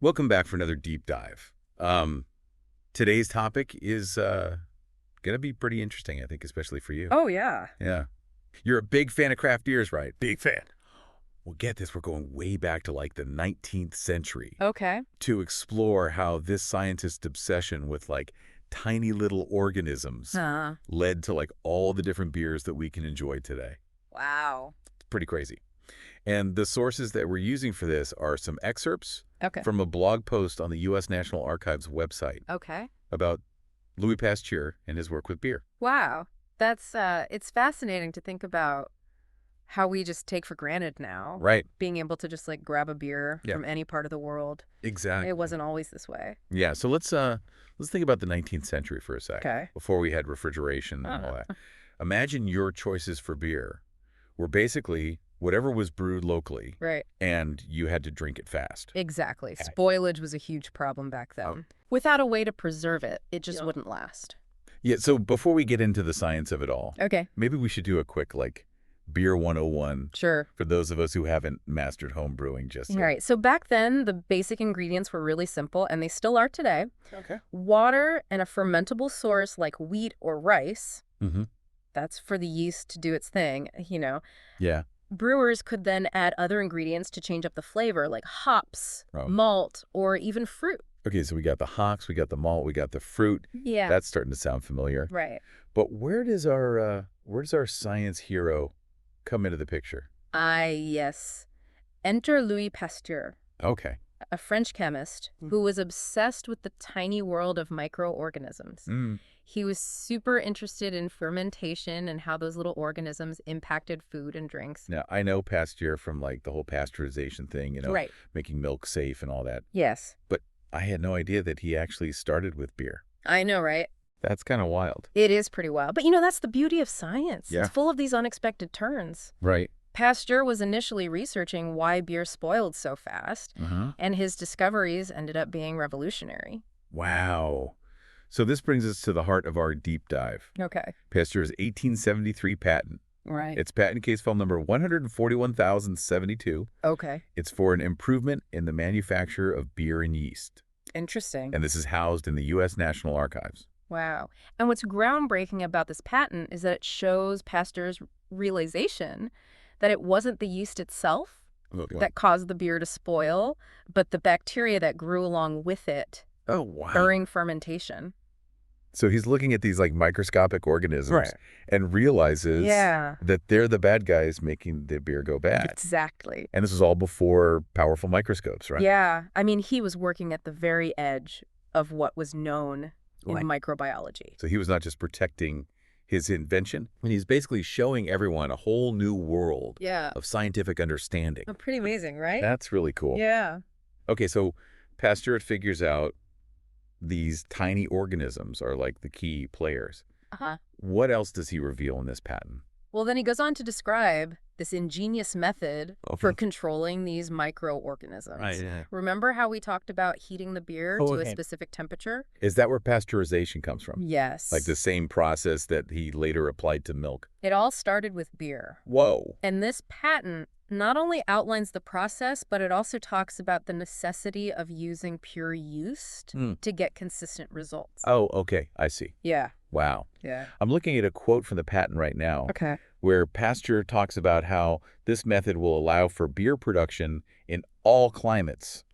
Welcome back for another deep dive. Today's topic is going to be pretty interesting, I think, especially for you. Oh, yeah. Yeah. You're a big fan of craft beers, right? Big fan. Well, get this, we're going way back to like the 19th century Okay. to explore how this scientist's obsession with like tiny little organisms Huh. led to like all the different beers that we can enjoy today. Wow. It's pretty crazy. And the sources that we're using for this are some excerpts Okay. from a blog post on the U.S. National Archives website Okay. about Louis Pasteur and his work with beer. Wow. That's, it's fascinating to think about how we just take for granted now. Right. Being able to just like grab a beer Yeah. from any part of the world. Exactly. It wasn't always this way. Yeah, so let's think about the 19th century for a sec. Okay. Before we had refrigeration and all that. Imagine your choices for beer were basically whatever was brewed locally, Right. and you had to drink it fast. Exactly. Okay. Spoilage was a huge problem back then. Without a way to preserve it, it just wouldn't last. Yeah, so before we get into the science of it all, Okay. maybe we should do a quick like beer 101 Sure. for those of us who haven't mastered home brewing just yet. All right. So back then, the basic ingredients were really simple, and they still are today. Okay. Water and a fermentable source like wheat or rice. Mm-hmm. That's for the yeast to do its thing, Yeah. Brewers could then add other ingredients to change up the flavor, like hops, Oh. malt, or even fruit. Okay, so we got the hops, we got the malt, we got the fruit. Yeah. That's starting to sound familiar. Right. But where does our science hero come into the picture? Yes. Enter Louis Pasteur, Okay. a French chemist who was obsessed with the tiny world of microorganisms. Mm. He was super interested in fermentation and how those little organisms impacted food and drinks. Now, I know Pasteur from like the whole pasteurization thing, Right. making milk safe and all that. Yes. But I had no idea that he actually started with beer. I know, right? That's kind of wild. It is pretty wild. But that's the beauty of science. Yeah. It's full of these unexpected turns. Right. Pasteur was initially researching why beer spoiled so fast, Uh-huh. and his discoveries ended up being revolutionary. Wow. So this brings us to the heart of our deep dive. Okay. Pasteur's 1873 patent. Right. It's patent case file number 141,072. Okay. It's for an improvement in the manufacture of beer and yeast. Interesting. And this is housed in the U.S. National Archives. Wow. And what's groundbreaking about this patent is that it shows Pasteur's realization that it wasn't the yeast itself that caused the beer to spoil, but the bacteria that grew along with it Oh, wow. during fermentation. So he's looking at these like microscopic organisms Right. and realizes Yeah. that they're the bad guys making the beer go bad. Exactly. And this is all before powerful microscopes, right? Yeah. I mean, he was working at the very edge of what was known in Right. microbiology. So he was not just protecting his invention, and he's basically showing everyone a whole new world Yeah. of scientific understanding. Pretty amazing, right? That's really cool. Yeah. Okay, so Pasteur figures out these tiny organisms are like the key players. Uh-huh. What else does he reveal in this patent? Well, then he goes on to describe this ingenious method for controlling these microorganisms. Right. Yeah. Remember how we talked about heating the beer Oh, to a okay. specific temperature? Is that where pasteurization comes from? Yes. Like the same process that he later applied to milk? It all started with beer. Whoa. And this patent not only outlines the process, but it also talks about the necessity of using pure yeast to get consistent results. Oh, okay. I see. Yeah. Wow. Yeah. I'm looking at a quote from the patent right now Okay. where Pasteur talks about how this method will allow for beer production in all climates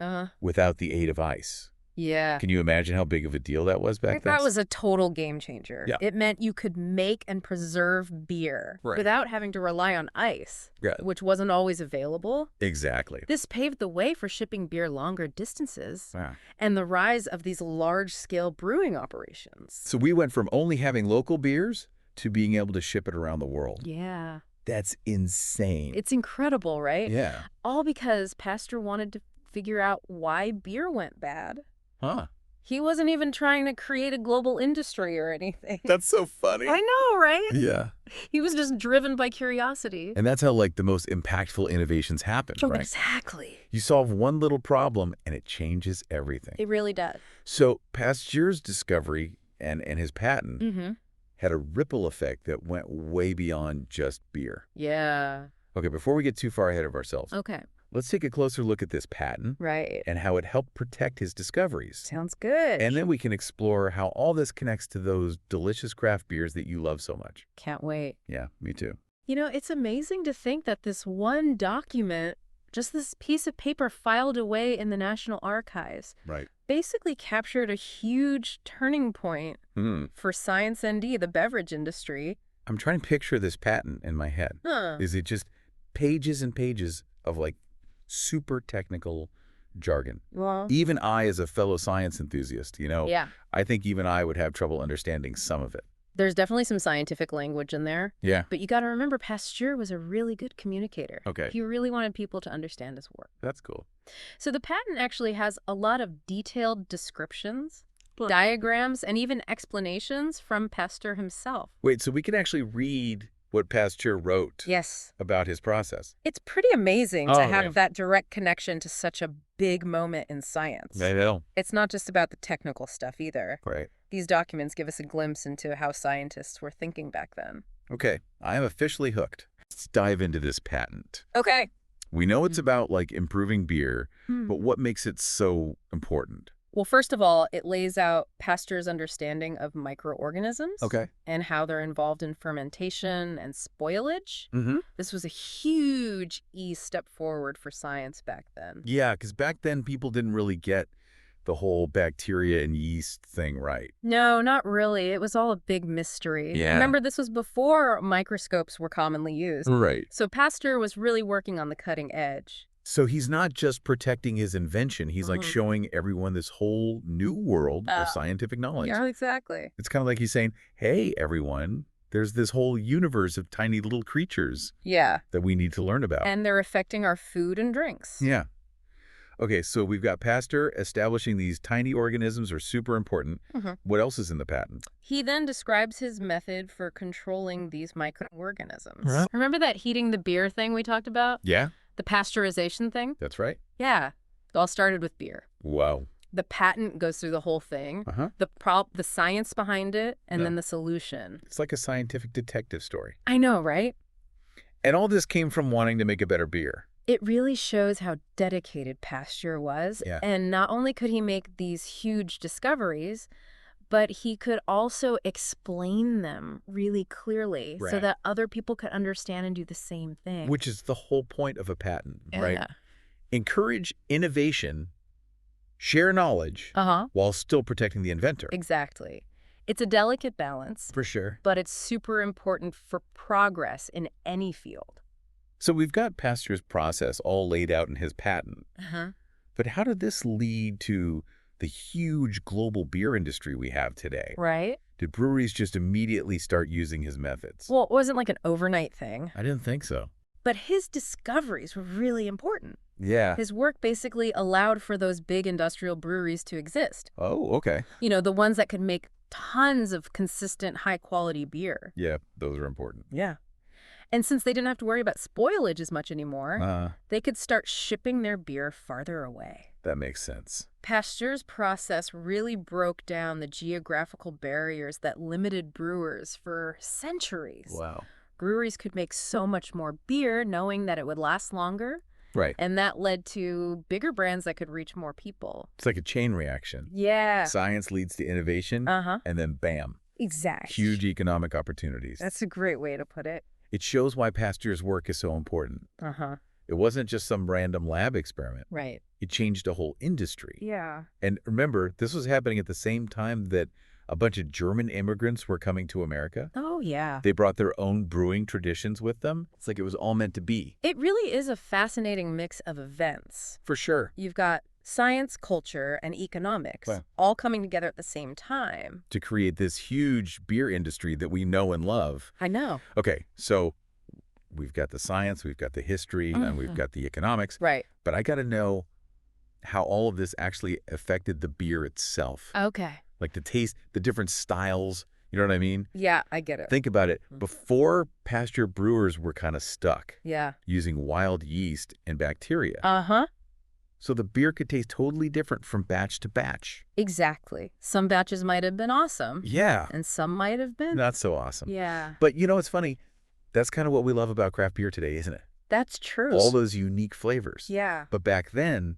without the aid of ice. Yeah. Can you imagine how big of a deal that was back then? That was a total game changer. Yeah. It meant you could make and preserve beer Right. without having to rely on ice, Yeah. which wasn't always available. Exactly. This paved the way for shipping beer longer distances Wow. and the rise of these large-scale brewing operations. So we went from only having local beers to being able to ship it around the world. Yeah. That's insane. It's incredible, right? Yeah. All because Pasteur wanted to figure out why beer went bad. Huh. He wasn't even trying to create a global industry or anything. That's so funny. I know, right? Yeah. He was just driven by curiosity. And that's how like the most impactful innovations happen, Oh, right? exactly. You solve one little problem and it changes everything. It really does. So Pasteur's discovery and his patent Mm-hmm. had a ripple effect that went way beyond just beer. Yeah. Okay, before we get too far ahead of ourselves, Okay. Let's take a closer look at this patent Right. and how it helped protect his discoveries. Sounds good. And then we can explore how all this connects to those delicious craft beers that you love so much. Can't wait. Yeah, me too. You know, it's amazing to think that this one document, just this piece of paper filed away in the National Archives, Right. basically captured a huge turning point for Science ND, the beverage industry. I'm trying to picture this patent in my head. Is it just pages and pages of like super technical jargon? Well, Even I, as a fellow science enthusiast, yeah. I think even I would have trouble understanding some of it. There's definitely some scientific language in there. Yeah. But you got to remember, Pasteur was a really good communicator. Okay. He really wanted people to understand his work. That's cool. So the patent actually has a lot of detailed descriptions, diagrams, and even explanations from Pasteur himself. Wait, so we can actually read what Pasteur wrote Yes. about his process? It's pretty amazing to have right. that direct connection to such a big moment in science. I know. It's not just about the technical stuff either. Right. These documents give us a glimpse into how scientists were thinking back then. Okay, I am officially hooked. Let's dive into this patent. Okay. We know it's about like improving beer, but what makes it so important? Well, first of all, it lays out Pasteur's understanding of microorganisms and how they're involved in fermentation and spoilage. This was a huge step forward for science back then. Yeah, because back then people didn't really get the whole bacteria and yeast thing right. No, not really. It was all a big mystery. Yeah. Remember, this was before microscopes were commonly used. Right. So Pasteur was really working on the cutting edge. So he's not just protecting his invention, he's like showing everyone this whole new world of scientific knowledge. Yeah, exactly. It's kind of like he's saying, hey, everyone, there's this whole universe of tiny little creatures that we need to learn about. And they're affecting our food and drinks. Yeah. Okay, so we've got Pasteur establishing these tiny organisms are super important. What else is in the patent? He then describes his method for controlling these microorganisms. Right. Remember that heating the beer thing we talked about? Yeah. The pasteurization thing? That's right. Yeah. It all started with beer. Wow. The patent goes through the whole thing, the science behind it, and then the solution. It's like a scientific detective story. I know, right? And all this came from wanting to make a better beer. It really shows how dedicated Pasteur was. Yeah. And not only could he make these huge discoveries, but he could also explain them really clearly so that other people could understand and do the same thing. Which is the whole point of a patent, right? Encourage innovation, share knowledge, while still protecting the inventor. Exactly. It's a delicate balance. For sure. But it's super important for progress in any field. So we've got Pasteur's process all laid out in his patent. But how did this lead to the huge global beer industry we have today? Right. Did breweries just immediately start using his methods? Well, it wasn't like an overnight thing. I didn't think so. But his discoveries were really important. Yeah. His work basically allowed for those big industrial breweries to exist. Oh, okay. You know, the ones that could make tons of consistent, high-quality beer. Yeah, those are important. Yeah. And since they didn't have to worry about spoilage as much anymore, they could start shipping their beer farther away. That makes sense. Pasteur's process really broke down the geographical barriers that limited brewers for centuries. Wow. Breweries could make so much more beer knowing that it would last longer. Right. And that led to bigger brands that could reach more people. It's like a chain reaction. Yeah. Science leads to innovation, and then bam. Exactly. Huge economic opportunities. That's a great way to put it. It shows why Pasteur's work is so important. It wasn't just some random lab experiment. Right. It changed a whole industry. Yeah. And remember, this was happening at the same time that a bunch of German immigrants were coming to America. Oh, yeah. They brought their own brewing traditions with them. It's like it was all meant to be. It really is a fascinating mix of events. For sure. You've got science, culture, and economics all coming together at the same time. To create this huge beer industry that we know and love. I know. Okay, so we've got the science, we've got the history, and we've got the economics. Right. But I got to know how all of this actually affected the beer itself. Okay. Like the taste, the different styles. You know what I mean? Yeah, I get it. Think about it. Before, Pasteur brewers were kind of stuck. Yeah. Using wild yeast and bacteria. So the beer could taste totally different from batch to batch. Exactly. Some batches might have been awesome. Yeah. And some might have been Not so awesome. Yeah. But you know, it's funny. That's kind of what we love about craft beer today, isn't it? That's true. All those unique flavors. Yeah. But back then,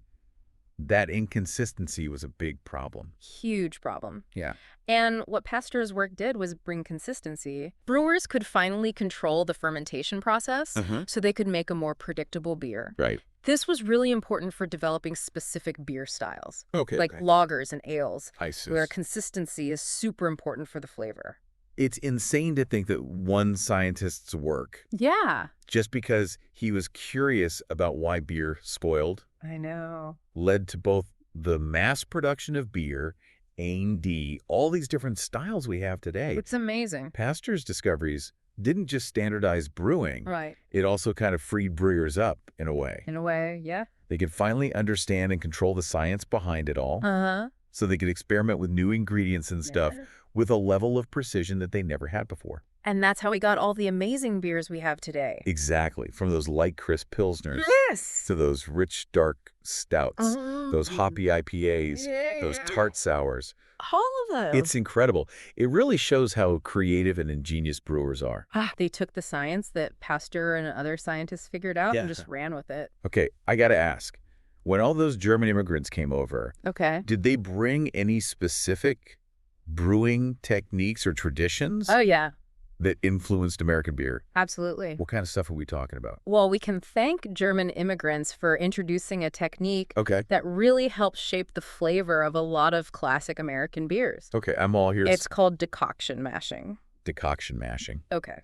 that inconsistency was a big problem. Huge problem. Yeah. And what Pasteur's work did was bring consistency. Brewers could finally control the fermentation process so they could make a more predictable beer. Right. This was really important for developing specific beer styles, Okay. like lagers and ales, ISIS. where consistency is super important for the flavor. It's insane to think that one scientist's work, Yeah. just because he was curious about why beer spoiled, I know. led to both the mass production of beer, A&D, all these different styles we have today. It's amazing. Pasteur's discoveries didn't just standardize brewing. Right. It also kind of freed brewers up in a way. In a way, yeah. They could finally understand and control the science behind it all. So they could experiment with new ingredients and stuff with a level of precision that they never had before. And that's how we got all the amazing beers we have today. Exactly. From those light, crisp Pilsners Yes! to those rich, dark stouts, those hoppy IPAs, those tart sours. All of them. It's incredible. It really shows how creative and ingenious brewers are. They took the science that Pasteur and other scientists figured out and just ran with it. Okay, I got to ask. When all those German immigrants came over, did they bring any specific brewing techniques or traditions Oh, yeah. that influenced American beer? Absolutely. What kind of stuff are we talking about? Well, we can thank German immigrants for introducing a technique that really helped shape the flavor of a lot of classic American beers. Okay, I'm all here. It's called decoction mashing. Decoction mashing. Okay.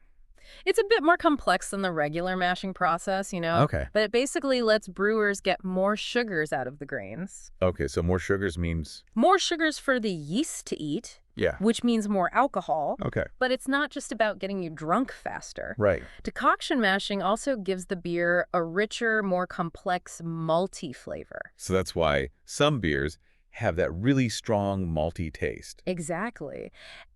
It's a bit more complex than the regular mashing process, you know? Okay. But it basically lets brewers get more sugars out of the grains. Okay, so more sugars means? More sugars for the yeast to eat. Yeah. Which means more alcohol. Okay. But it's not just about getting you drunk faster. Right. Decoction mashing also gives the beer a richer, more complex, malty flavor. So that's why some beers have that really strong malty taste. Exactly.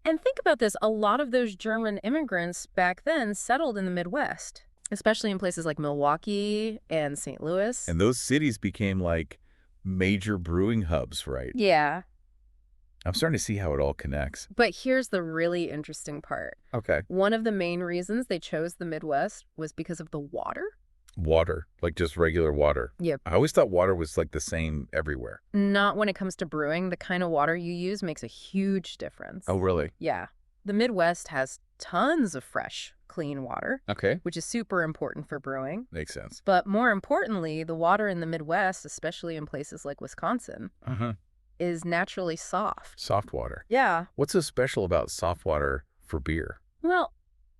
And think about this. A lot of those German immigrants back then settled in the Midwest, especially in places like Milwaukee and St. Louis. And those cities became like major brewing hubs, right? Yeah. I'm starting to see how it all connects. But here's the really interesting part. Okay. One of the main reasons they chose the Midwest was because of the water. Water, like just regular water. Yep. I always thought water was like the same everywhere. Not when it comes to brewing. The kind of water you use makes a huge difference. Oh, really? Yeah. The Midwest has tons of fresh, clean water. Okay. Which is super important for brewing. Makes sense. But more importantly, the water in the Midwest, especially in places like Wisconsin, is naturally soft. Soft water. Yeah. What's so special about soft water for beer? Well,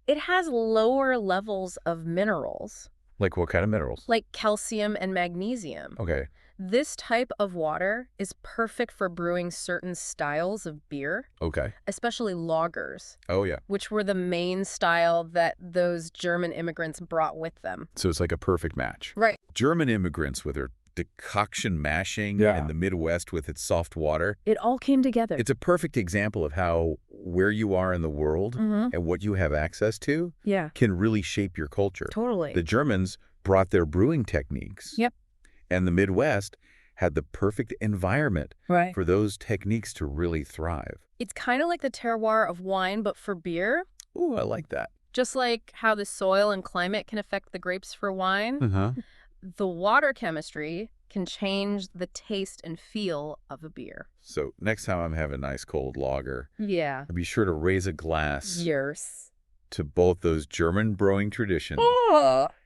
it has lower levels of minerals. Like what kind of minerals? Like calcium and magnesium. Okay. This type of water is perfect for brewing certain styles of beer. Okay. Especially lagers. Oh, yeah. Which were the main style that those German immigrants brought with them. So it's like a perfect match. Right. German immigrants with their decoction mashing and the Midwest with its soft water. It all came together. It's a perfect example of how where you are in the world and what you have access to can really shape your culture. Totally. The Germans brought their brewing techniques. Yep. And the Midwest had the perfect environment for those techniques to really thrive. It's kind of like the terroir of wine, but for beer. Ooh, I like that. Just like how the soil and climate can affect the grapes for wine, the water chemistry can change the taste and feel of a beer. So next time I'm having a nice cold lager, I'll be sure to raise a glass Yes. to both those German brewing traditions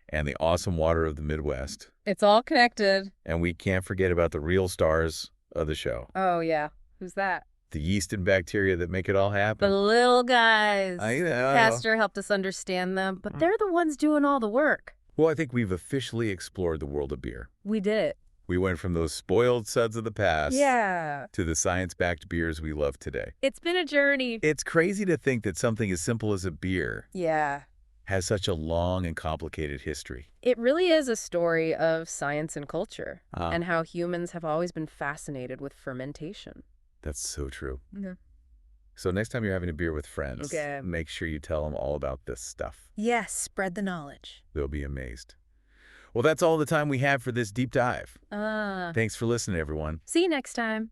and the awesome water of the Midwest. It's all connected. And we can't forget about the real stars of the show. Oh, yeah. Who's that? The yeast and bacteria that make it all happen. The little guys. I know. Pasteur helped us understand them, but they're the ones doing all the work. Well, I think we've officially explored the world of beer. We did it. We went from those spoiled suds of the past to the science-backed beers we love today. It's been a journey. It's crazy to think that something as simple as a beer has such a long and complicated history. It really is a story of science and culture and how humans have always been fascinated with fermentation. That's so true. So next time you're having a beer with friends, make sure you tell them all about this stuff. Yes, spread the knowledge. They'll be amazed. Well, that's all the time we have for this deep dive. Thanks for listening, everyone. See you next time.